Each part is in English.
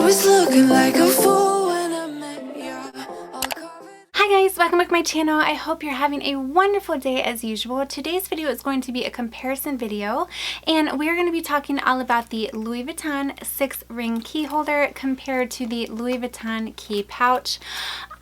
was looking like a fool when I met you. Hi guys, welcome back to my channel. I hope you're having a wonderful day as usual. Today's video is going to be a comparison video, and we're going to be talking all about the Louis Vuitton 6-ring key holder compared to the Louis Vuitton key pouch.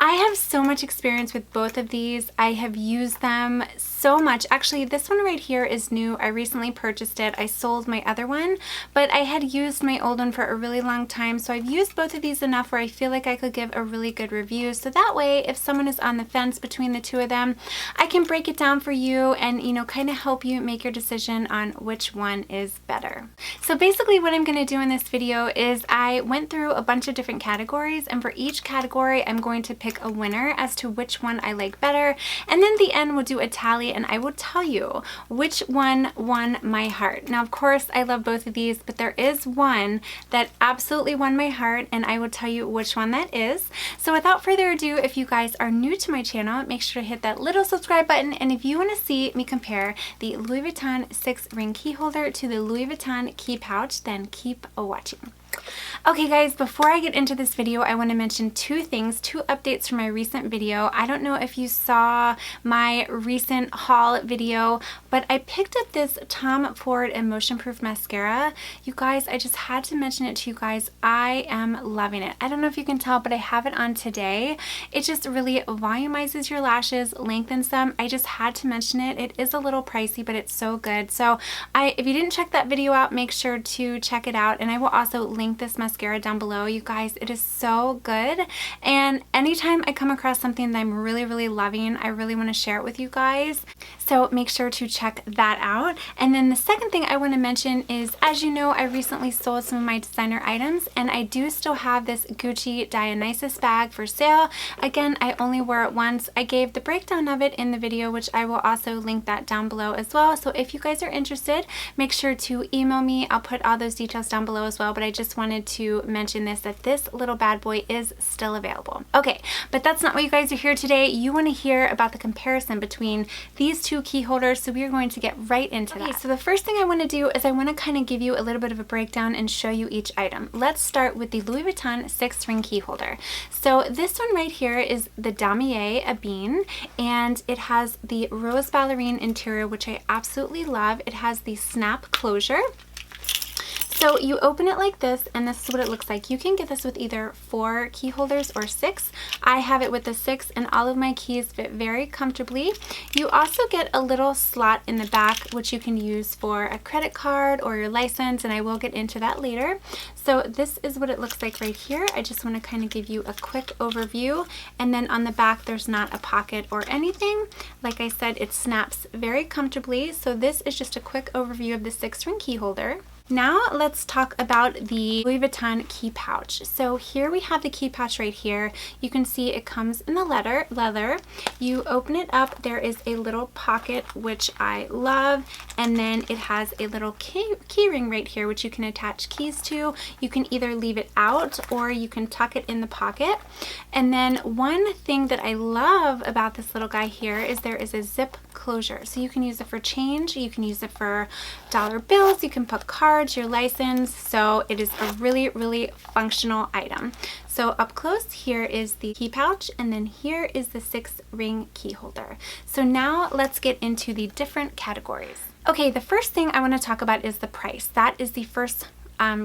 I have so much experience with both of these. I have used them so much. Actually, this one right here is new. I recently purchased it. I sold my other one, but I had used my old one for a really long time, so I've used both of these enough where I feel like I could give a really good review. So that way, if someone is on the fence between the two of them, I can break it down for you and, you know, kind of help you make your decision on which one is better. So basically what I'm going to do in this video is I went through a bunch of different categories, and for each category, I'm going to pick a winner as to which one I like better, and then at the end we'll do a tally and I will tell you which one won my heart. Now of course I love both of these, but there is one that absolutely won my heart and I will tell you which one that is. So without further ado, if you guys are new to my channel, make sure to hit that little subscribe button, and if you want to see me compare the Louis Vuitton 6-ring key holder to the Louis Vuitton key pouch, then keep watching. Okay guys, before I get into this video, I want to mention two things, two updates from my recent video. I don't know if you saw my recent haul video, but I picked up this Tom Ford EMOTIONPROOF mascara. You guys, I just had to mention it to you guys. I am loving it. I don't know if you can tell, but I have it on today. It just really volumizes your lashes, lengthens them. I just had to mention it. It is a little pricey, but it's so good. So if you didn't check that video out, make sure to check it out, and I will also link this mascara down below. You guys, it is so good, and anytime I come across something that I'm really loving, I really want to share it with you guys, so make sure to check that out. And then the second thing I want to mention is, as you know, I recently sold some of my designer items, and I do still have this Gucci Dionysus bag for sale. Again, I only wore it once. I gave the breakdown of it in the video, which I will also link that down below as well. So if you guys are interested, make sure to email me. I'll put all those details down below as well, but I just wanted to mention that this little bad boy is still available. Okay, but that's not what you guys are here today. You want to hear about the comparison between these two key holders, so we are going to get right into that. So the first thing I want to do is I want to kind of give you a little bit of a breakdown and show you each item. Let's start with the Louis Vuitton 6-ring key holder. So this one right here is the Damier Ebene, and it has the rose ballerine interior, which I absolutely love. It has the snap closure. So you open it like this, and this is what it looks like. You can get this with either 4 key holders or 6. I have it with the 6, and all of my keys fit very comfortably. You also get a little slot in the back, which you can use for a credit card or your license, and I will get into that later. So this is what it looks like right here. I just want to kind of give you a quick overview, and then on the back there's not a pocket or anything. Like I said, it snaps very comfortably. So this is just a quick overview of the 6-ring key holder. Now let's talk about the Louis Vuitton key pouch. So here we have the key pouch right here. You can see it comes in the leather. You open it up, there is a little pocket, which I love, and then it has a little key ring right here, which you can attach keys to. You can either leave it out or you can tuck it in the pocket. And then one thing that I love about this little guy here is there is a zip closure. So you can use it for change, you can use it for dollar bills, you can put cards, your license. So it is a really functional item. So up close, here is the key pouch, and then here is the 6-ring key holder. So now let's get into the different categories. Okay, the first thing I want to talk about is the price. That is the first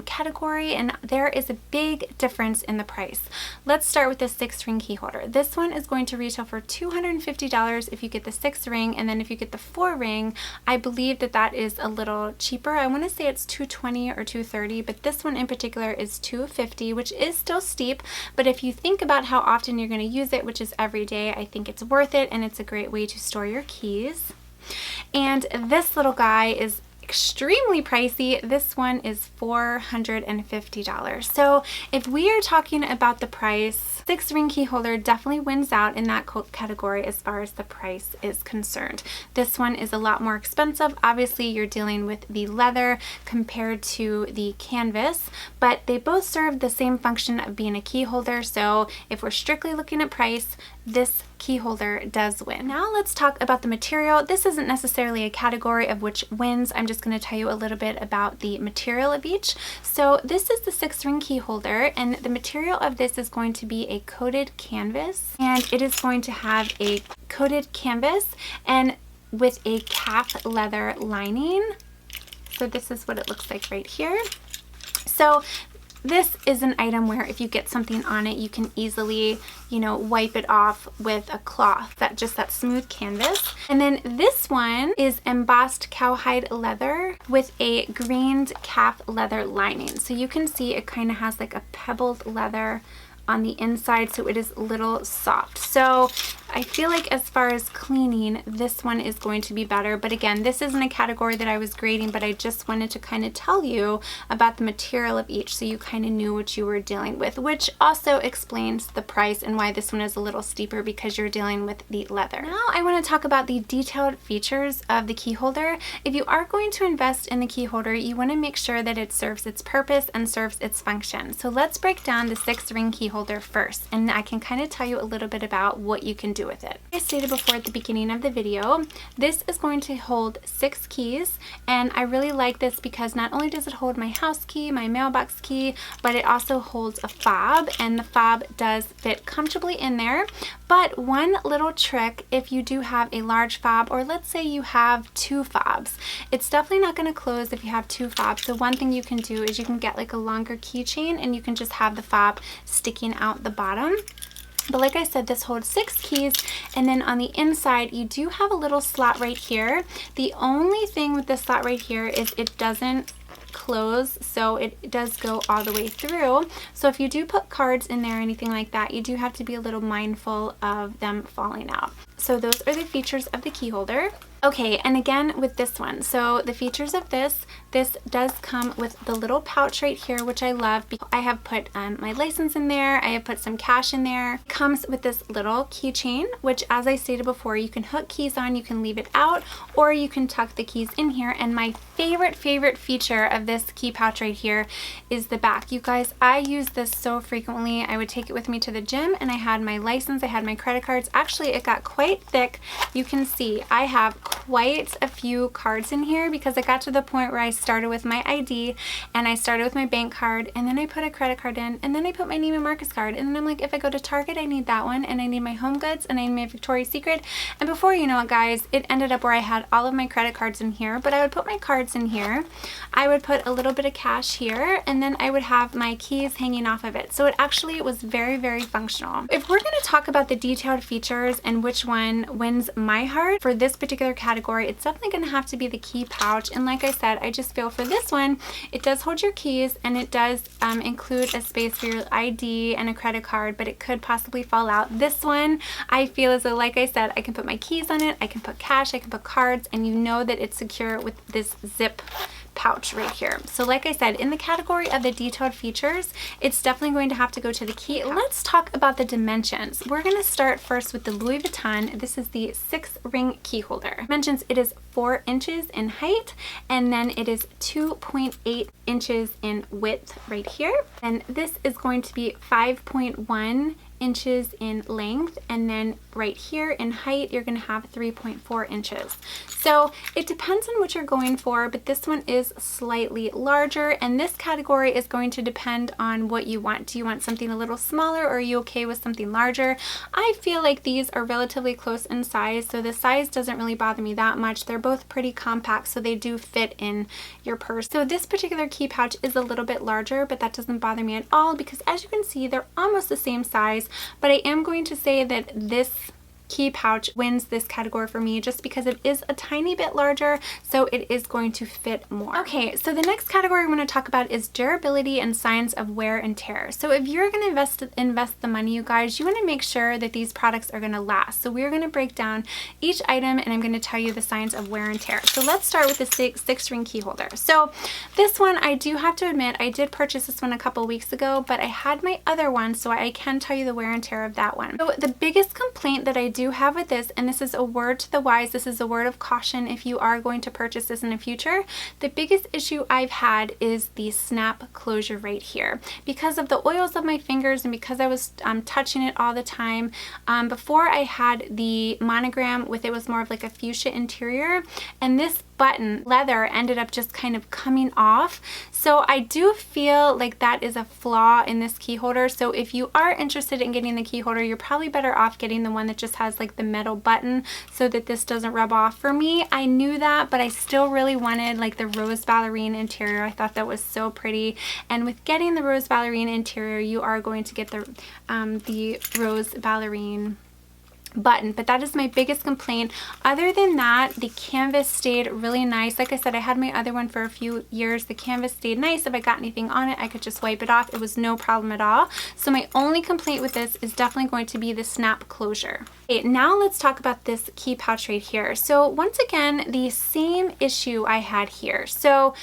category, and there is a big difference in the price. Let's start with the 6-ring key holder. This one is going to retail for $250 if you get the 6-ring, and then if you get the 4-ring, I believe that is a little cheaper. I want to say it's $220 or $230, but this one in particular is $250, which is still steep, but if you think about how often you're going to use it, which is every day, I think it's worth it, and it's a great way to store your keys. And this little guy is extremely pricey. This one is $450. So if we are talking about the price, 6-ring key holder definitely wins out in that category as far as the price is concerned. This one is a lot more expensive. Obviously, you're dealing with the leather compared to the canvas, but they both serve the same function of being a key holder. So if we're strictly looking at price, this key holder does win. Now let's talk about the material. This isn't necessarily a category of which wins. I'm just going to tell you a little bit about the material of each. So this is the 6-ring key holder, and the material of this is going to be a coated canvas, and it is going to have a coated canvas and with a calf leather lining. So this is what it looks like right here. So this is an item where if you get something on it, you can easily, you know, wipe it off with a cloth, that smooth canvas. And then this one is embossed cowhide leather with a grained calf leather lining. So you can see it kind of has like a pebbled leather on the inside, so it is a little soft. So I feel like as far as cleaning, this one is going to be better. But again, this isn't a category that I was grading, but I just wanted to kind of tell you about the material of each so you kind of knew what you were dealing with, which also explains the price and why this one is a little steeper, because you're dealing with the leather. Now I want to talk about the detailed features of the key holder. If you are going to invest in the key holder, you want to make sure that it serves its purpose and serves its function. So let's break down the 6-ring key holder first, and I can kind of tell you a little bit about what you can do with it. Like I stated before at the beginning of the video, this is going to hold 6 keys, and I really like this because not only does it hold my house key, my mailbox key, but it also holds a fob, and the fob does fit comfortably in there. But one little trick, if you do have a large fob, or let's say you have 2 fobs, it's definitely not going to close if you have 2 fobs. So one thing you can do is you can get like a longer keychain, and you can just have the fob sticking out the bottom. But like I said, this holds 6 keys, and then on the inside you do have a little slot right here. The only thing with this slot right here is it doesn't close, so it does go all the way through. So if you do put cards in there or anything like that, you do have to be a little mindful of them falling out. So those are the features of the key holder. Okay, and again with this one, so the features of this does come with the little pouch right here, which I love. I have put my license in there, I have put some cash in there. It comes with this little keychain, which as I stated before, you can hook keys on, you can leave it out, or you can tuck the keys in here. And my favorite feature of this key pouch right here is the back. You guys, I use this so frequently. I would take it with me to the gym, and I had my license, I had my credit cards. Actually, it got quite thick. You can see I have quite a few cards in here because I got to the point where I started with my ID, and I started with my bank card, and then I put a credit card in, and then I put my Neiman Marcus card, and then I'm like, if I go to Target, I need that one, and I need my Home Goods, and I need my Victoria's Secret. And before you know it, guys, it ended up where I had all of my credit cards in here, but I would put my cards in here, I would put a little bit of cash here, and then I would have my keys hanging off of it. So it actually was very functional. If we're going to talk about the detailed features and which one wins my heart for this particular category, it's definitely going to have to be the key pouch. And like I said, I just feel for this one, it does hold your keys, and it does include a space for your ID and a credit card, but it could possibly fall out. This one, I feel as though, like I said, I can put my keys on it, I can put cash, I can put cards, and you know that it's secure with this zip pouch right here. So like I said, in the category of the detailed features, it's definitely going to have to go to the key. Let's talk about the dimensions. We're going to start first with the Louis Vuitton. This is the 6-ring key holder. Dimensions, it is 4 inches in height, and then it is 2.8 inches in width right here. And this is going to be 5.1 inches in length, and then right here in height you're going to have 3.4 inches. So it depends on what you're going for, but this one is slightly larger, and this category is going to depend on what you want. Do you want something a little smaller, or are you okay with something larger? I feel like these are relatively close in size, so the size doesn't really bother me that much. They're both pretty compact, so they do fit in your purse. So this particular key pouch is a little bit larger, but that doesn't bother me at all because as you can see, they're almost the same size. But I am going to say that this key pouch wins this category for me just because it is a tiny bit larger, so it is going to fit more. Okay, so the next category I'm going to talk about is durability and signs of wear and tear. So if you're going to invest the money, you guys, you want to make sure that these products are going to last. So we're going to break down each item, and I'm going to tell you the signs of wear and tear. So let's start with the 6-ring key holder. So this one, I do have to admit, I did purchase this one a couple weeks ago, but I had my other one, so I can tell you the wear and tear of that one. So the biggest complaint that I do do have with this, and this is a word to the wise, this is a word of caution if you are going to purchase this in the future, the biggest issue I've had is the snap closure right here. Because of the oils of my fingers and because I was touching it all the time, before I had the monogram with it was more of like a fuchsia interior, and this button leather ended up just kind of coming off. So I do feel like that is a flaw in this key holder. So if you are interested in getting the key holder, you're probably better off getting the one that just has like the metal button so that this doesn't rub off. For me, I knew that, but I still really wanted like the rose ballerine interior. I thought that was so pretty. And with getting the rose ballerine interior, you are going to get the rose ballerine button, but that is my biggest complaint. Other than that, the canvas stayed really nice. Like I said, I had my other one for a few years. The canvas stayed nice. If I got anything on it, I could just wipe it off. It was no problem at all. So my only complaint with this is definitely going to be the snap closure. Okay, now let's talk about this key pouch right here. So once again, the same issue I had here. So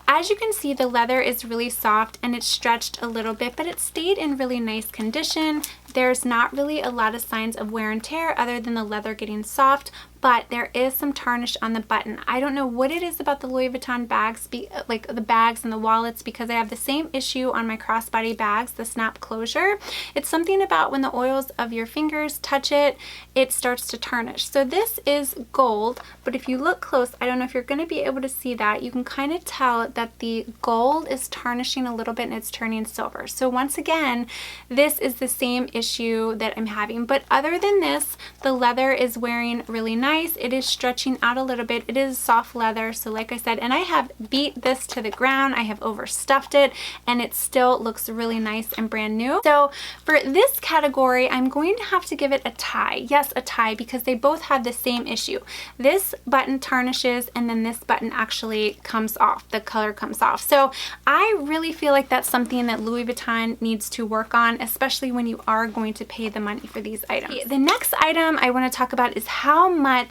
as you can see, the leather is really soft and it's stretched a little bit, but it stayed in really nice condition. There's not really a lot of signs of wear and tear other than the leather getting soft, but there is some tarnish on the button. I don't know what it is about the Louis Vuitton bags, like the bags and the wallets, because I have the same issue on my crossbody bags, the snap closure. It's something about when the oils of your fingers touch it, it starts to tarnish. So this is gold, but if you look close, I don't know if you're going to be able to see that. You can kind of tell that the gold is tarnishing a little bit and it's turning silver. So once again, this is the same issue that I'm having. But other than this, the leather is wearing really nice. It is stretching out a little bit. It is soft leather, so like I said, and I have beat this to the ground. I have overstuffed it and it still looks really nice and brand new. So for this category, I'm going to have to give it a tie. Yes, a tie, because they both have the same issue. This button tarnishes and then this button actually comes off. The color comes off. So I really feel like that's something that Louis Vuitton needs to work on, especially when you are going to pay the money for these items. The next item I want to talk about is how much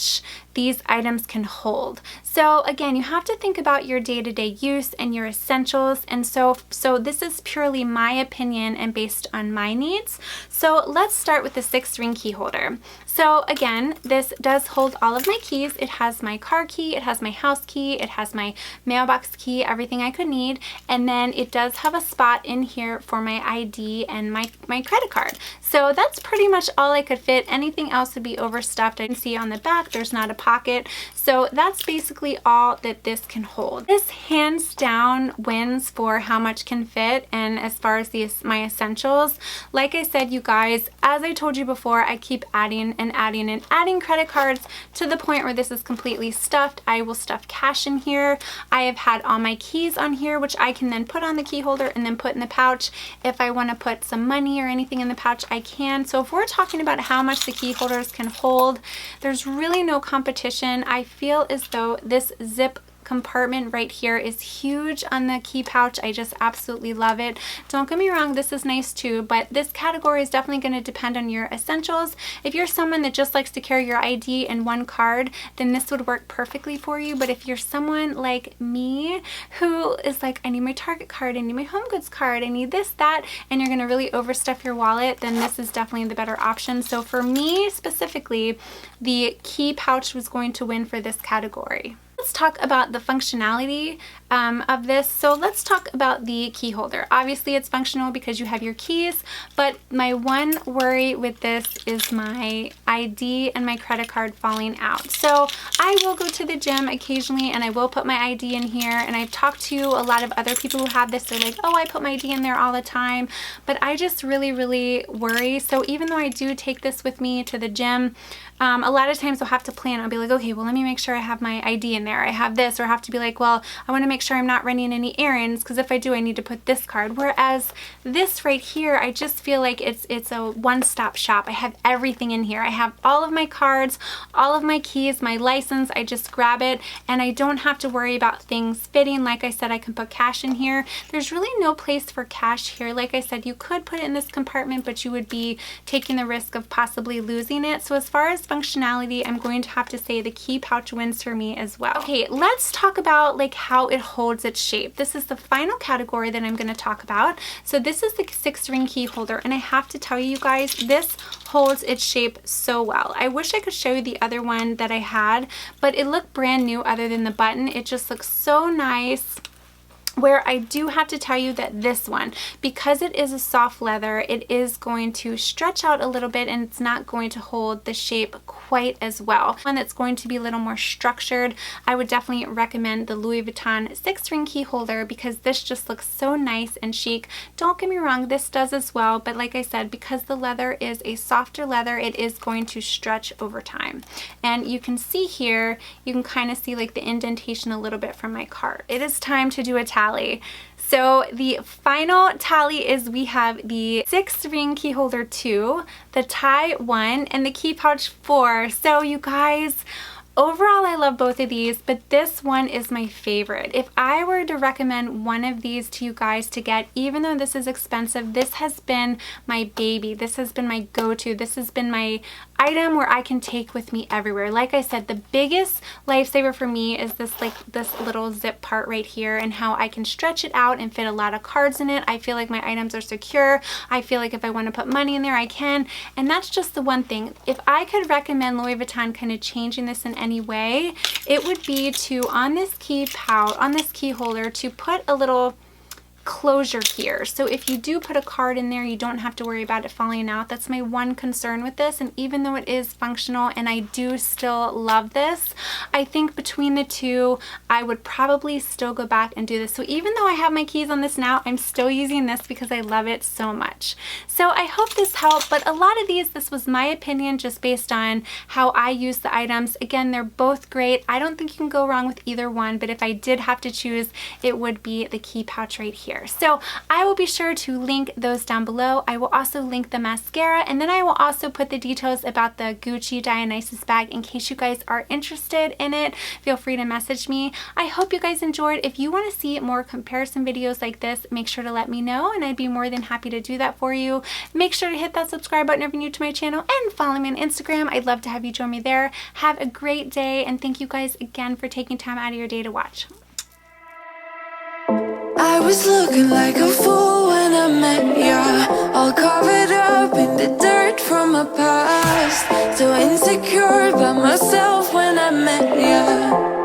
these items can hold. So again, you have to think about your day-to-day use and your essentials, and so this is purely my opinion and based on my needs. So let's start with the 6-ring key holder. So again, this does hold all of my keys. It has my car key, it has my house key, it has my mailbox key, everything I could need, and then it does have a spot in here for my ID and my credit card. So that's pretty much all I could fit. Anything else would be overstuffed. I can see on the back there's not a pocket. So that's basically all that this can hold. This hands down wins for how much can fit, and as far as my essentials, like I said, you guys, as I told you before, I keep adding and adding and adding credit cards to the point where this is completely stuffed. I will stuff cash in here. I have had all my keys on here, which I can then put on the key holder and then put in the pouch. If I want to put some money or anything in the pouch, I can. So if we're talking about how much the key holders can hold, there's really no competition. I feel as though this zip compartment right here is huge on the key pouch. I just absolutely love it. Don't get me wrong, this is nice too, but this category is definitely going to depend on your essentials. If you're someone that just likes to carry your ID and one card, then this would work perfectly for you. But if you're someone like me who is like, I need my Target card, I need my Home Goods card, I need this, that, and you're going to really overstuff your wallet, then this is definitely the better option. So for me specifically, the key pouch was going to win for this category. Let's talk about the functionality of this. So let's talk about the key holder. Obviously it's functional because you have your keys, but my one worry with this is my ID and my credit card falling out. So I will go to the gym occasionally and I will put my ID in here, and I've talked to a lot of other people who have this. They're like, oh, I put my ID in there all the time, but I just really worry. So even though I do take this with me to the gym, a lot of times I'll have to plan. I'll be like, okay, well, let me make sure I have my ID in there. I have this, or I have to be like, well, I want to make sure I'm not running any errands, because if I do, I need to put this card. Whereas this right here, I just feel like it's a one-stop shop. I have everything in here. I have all of my cards, all of my keys, my license. I just grab it and I don't have to worry about things fitting. Like I said, I can put cash in here. There's really no place for cash here. Like I said, you could put it in this compartment, but you would be taking the risk of possibly losing it. So as far as functionality, I'm going to have to say the key pouch wins for me as well. Okay, let's talk about like how it holds its shape. This is the final category that I'm going to talk about. So this is the 6-ring key holder, and I have to tell you guys, this holds its shape so well. I wish I could show you the other one that I had, but it looked brand new other than the button. It just looks so nice. Where I do have to tell you that this one, because it is a soft leather, it is going to stretch out a little bit and it's not going to hold the shape quite as well. One that's going to be a little more structured, I would definitely recommend the Louis Vuitton 6-ring key holder because this just looks so nice and chic. Don't get me wrong, this does as well, but like I said, because the leather is a softer leather, it is going to stretch over time. And you can see here, you can kind of see like the indentation a little bit from my cart. It is time to do a tally. So the final tally is we have the 6-ring key holder 2, the tie 1, and the key pouch 4. So you guys, overall I love both of these, but this one is my favorite. If I were to recommend one of these to you guys to get, even though this is expensive, this has been my baby. This has been my go-to. This has been my item where I can take with me everywhere. Like I said, the biggest lifesaver for me is this little zip part right here and how I can stretch it out and fit a lot of cards in it. I feel like my items are secure. I feel like if I want to put money in there, I can. And that's just the one thing. If I could recommend Louis Vuitton kind of changing this in any way, it would be to, on this key pouch, on this key holder, to put a little closure here. So if you do put a card in there, you don't have to worry about it falling out. That's my one concern with this. And even though it is functional and I do still love this, I think between the two, I would probably still go back and do this. So even though I have my keys on this now, I'm still using this because I love it so much. So I hope this helped, but a lot of these, this was my opinion just based on how I use the items. Again, they're both great. I don't think you can go wrong with either one, but if I did have to choose, it would be the key pouch right here. So I will be sure to link those down below. I will also link the mascara, and then I will also put the details about the Gucci Dionysus bag in case you guys are interested in it. Feel free to message me. I hope you guys enjoyed. If you want to see more comparison videos like this, make sure to let me know and I'd be more than happy to do that for you. Make sure to hit that subscribe button if you're new to my channel and follow me on Instagram. I'd love to have you join me there. Have a great day, and thank you guys again for taking time out of your day to watch. I was looking like a fool when I met ya, all covered up in the dirt from my past. So insecure about myself when I met ya.